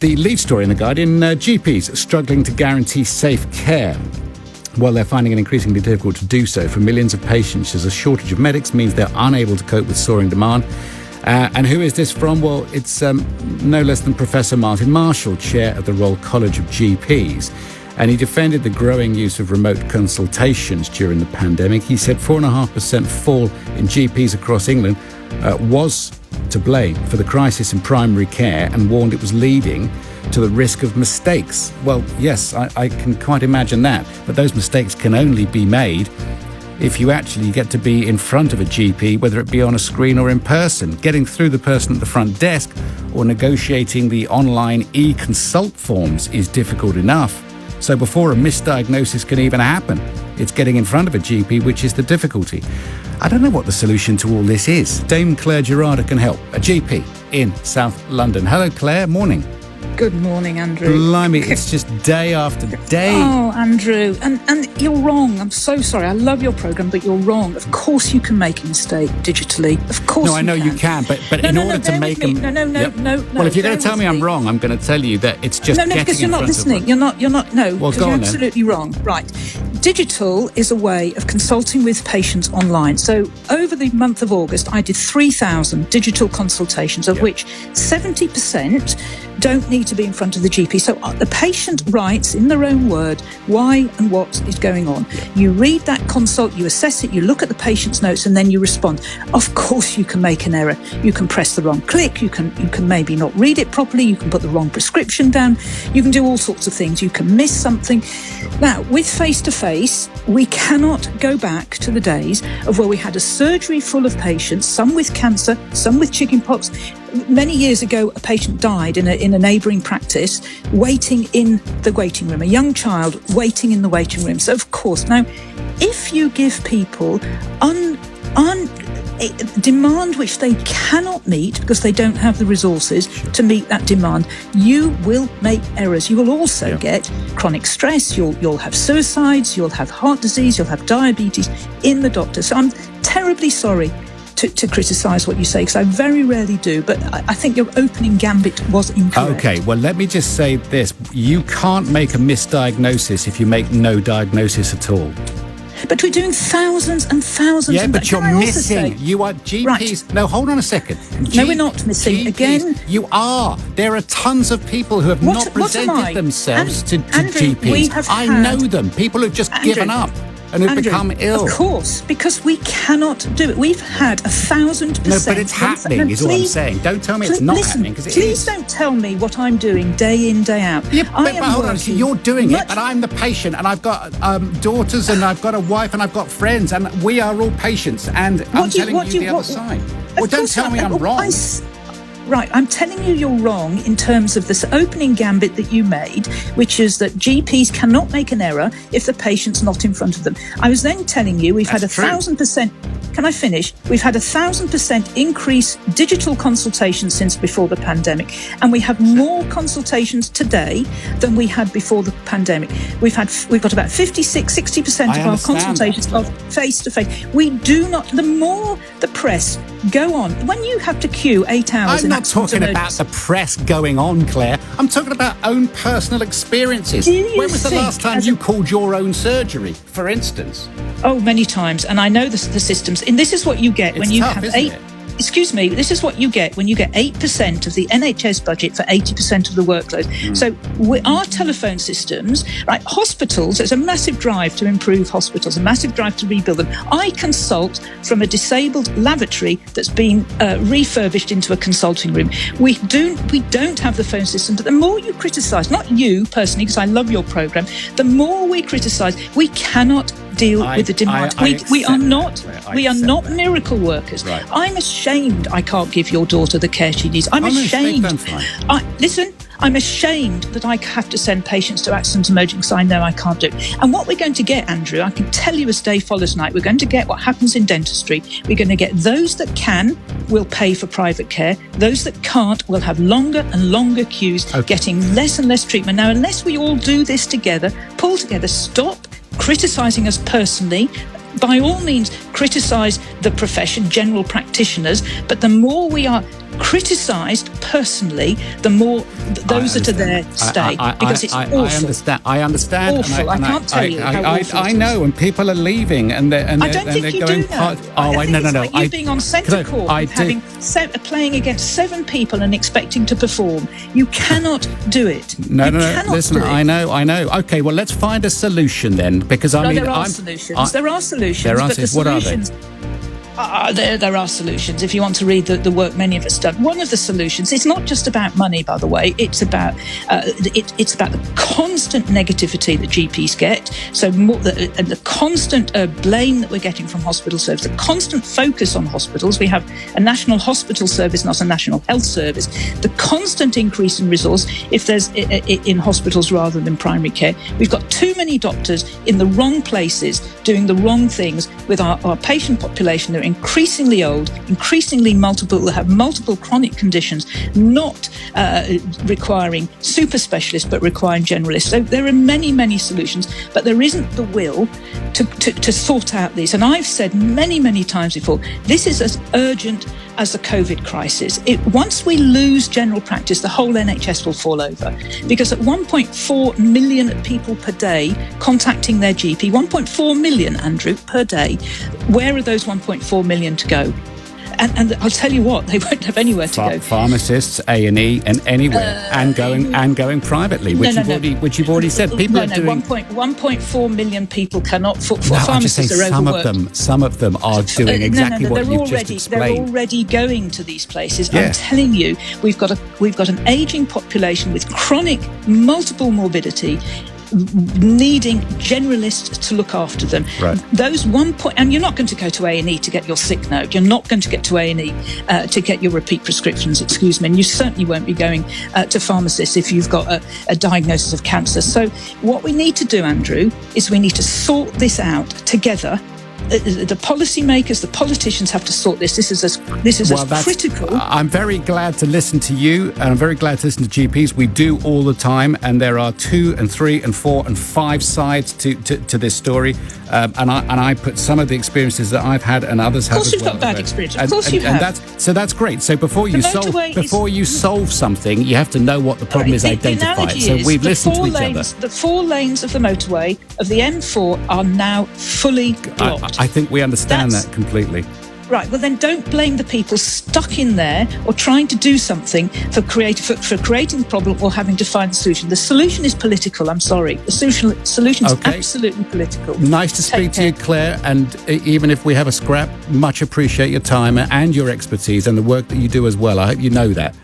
The lead story in The Guardian, GPs struggling to guarantee safe care. Well, they're finding it increasingly difficult to do so for millions of patients as a shortage of medics means they're unable to cope with soaring demand. And who is this from? Well, it's no less than Professor Martin Marshall, chair of the Royal College of GPs. And he defended the growing use of remote consultations during the pandemic. He said 4.5% fall in GPs across England was to blame for the crisis in primary care and warned it was leading to the risk of mistakes. Well, yes, I can quite imagine that. But those mistakes can only be made if you actually get to be in front of a GP, whether it be on a screen or in person. Getting through the person at the front desk or negotiating the online e-consult forms is difficult enough. So before a misdiagnosis can even happen, it's getting in front of a GP, which is the difficulty. I don't know what the solution to all this is. Dame Clare Gerada can help, a GP in South London. Hello, Clare. Morning. Good morning, Andrew. Blimey, it's just day after day. Oh, Andrew, and you're wrong. I'm so sorry. I love your programme, but you're wrong. Of course you can make a mistake digitally. Of course No, I know you can, but in order to make them... No. Well, if you're going to tell me I'm wrong, I'm going to tell you that it's just No, because you're not listening. You're not, no, well, because you're absolutely wrong. Right. Digital is a way of consulting with patients online. So over the month of August, I did 3,000 digital consultations, of which 70% don't need to be in front of the GP. So the patient writes in their own word why and what is going on. You read that consult, you assess it, you look at the patient's notes, and then you respond. Of course you can make an error. You can press the wrong click, you can maybe not read it properly, you can put the wrong prescription down, you can do all sorts of things, you can miss something. Now, with face-to-face, we cannot go back to the days of where we had a surgery full of patients, some with cancer, some with chickenpox. Many years ago, a patient died in a neighbouring practice, waiting in the waiting room, a young child waiting in the waiting room. So, of course, now, if you give people a demand which they cannot meet because they don't have the resources to meet that demand, you will make errors. You will also get chronic stress, you'll have suicides, you'll have heart disease, you'll have diabetes in the doctor. So I'm terribly sorry to criticise what you say, because I very rarely do, but I think your opening gambit was incorrect. Okay, well, let me just say this. You can't make a misdiagnosis if you make no diagnosis at all. But we're doing thousands and thousands. Yeah, but you're missing. You are GPs. Right. No, hold on a second. No, we're not missing. GPs, again. You are. There are tons of people who have not presented themselves to Andrew, GPs. I know them. People who've just given up and who've become ill. Of course, because we cannot do it. We've had 1,000%. No, but it's happening, is what I'm saying. Don't tell me it's not happening, because it is. Please don't tell me what I'm doing day in, day out. Yeah, but hold on, you're doing it, but I'm the patient, and I've got daughters, and I've got a wife, and I've got friends, and we are all patients, and I'm telling you the other side. Well, don't tell me I'm wrong. Right, I'm telling you you're wrong in terms of this opening gambit that you made, which is that GPs cannot make an error if the patient's not in front of them. I was then telling you we've had 1,000%. Can I finish? We've had 1,000% increase digital consultations since before the pandemic, and we have more consultations today than we had before the pandemic. We've got about 60% of our consultations are face to face. We do not. The more the press go on, when you have to queue 8 hours. I'm not talking about the press going on, Claire. I'm talking about own personal experiences. When was the last time you called your own surgery, for instance? Oh, many times. And I know the systems. And this is what you get when you have Excuse me, this is what you get when you get 8% of the NHS budget for 80% of the workload. So our telephone systems, right, hospitals, there's a massive drive to improve hospitals, a massive drive to rebuild them. I consult from a disabled lavatory that's been refurbished into a consulting room. We don't have the phone system, but the more you criticise, not you personally, because I love your programme, the more we criticise, we cannot deal with the demand. We are not miracle workers. Right. I'm ashamed I can't give your daughter the care she needs. I'm ashamed. I'm ashamed that I have to send patients to accident emergency because I know I can't do it. And what we're going to get, Andrew, I can tell you as day follows night, we're going to get what happens in dentistry. We're going to get those that can will pay for private care. Those that can't will have longer and longer queues, getting less and less treatment. Now, unless we all do this together, pull together, stop criticising us personally. By all means, criticise the profession, general practitioners, but the more we are criticised personally, the more those that are there stay, because it's awful. I understand. Awful. I can't tell you how awful I know, and people are leaving, and they're I don't think you do know. No. Like you being on centre court, playing against 7 people and expecting to perform. You cannot do it. No. Listen, I know. Okay, well, let's find a solution then, because there are solutions. There are solutions. What are they? There are solutions. If you want to read the work many of us done, one of the solutions. It's not just about money, by the way. It's about the constant negativity that GPs get. So the constant blame that we're getting from hospital service, the constant focus on hospitals. We have a national hospital service, not a national health service. The constant increase in resource, if there's in hospitals rather than primary care. We've got too many doctors in the wrong places doing the wrong things with our patient population. They're increasingly old, increasingly have multiple chronic conditions, not requiring super specialists, but requiring generalists. So there are many, many solutions, but there isn't the will to sort out these. And I've said many, many times before, this is as urgent as the COVID crisis. Once we lose general practice, the whole NHS will fall over. Because at 1.4 million people per day contacting their GP, 1.4 million, Andrew, per day, where are those 1.4 million to go? And I'll tell you what, they won't have anywhere to go. Pharmacists, A&E, and anywhere, and going privately, which you've already said. People are doing 1.4 million people cannot. Pharmacists are overworked. Some of them are doing exactly what you've just explained. They're already going to these places. Yeah. I'm telling you, we've got an ageing population with chronic multiple morbidity, needing generalists to look after them. Right. And you're not going to go to A&E to get your sick note. You're not going to get to A&E to get your repeat prescriptions, and you certainly won't be going to pharmacists if you've got a diagnosis of cancer. So what we need to do, Andrew, is we need to sort this out together. The policymakers, the politicians have to sort this. This is critical. I'm very glad to listen to you, and I'm very glad to listen to GPs. We do all the time, and there are 2 and 3 and 4 and 5 sides to this story. And I put some of the experiences that I've had and others have as well. Of course, you've got bad experience. Of course, you have. So that's great. So before you solve something, you have to know what the problem is, identify it. So we've listened to each other. The 4 lanes of the motorway of the M4 are now fully blocked. I think we understand that completely. Right, well then don't blame the people stuck in there or trying to do something for creating the problem or having to find the solution. The solution is political, I'm sorry. The solution is absolutely political. Nice to speak to you, Clare, and even if we have a scrap, much appreciate your time and your expertise and the work that you do as well. I hope you know that.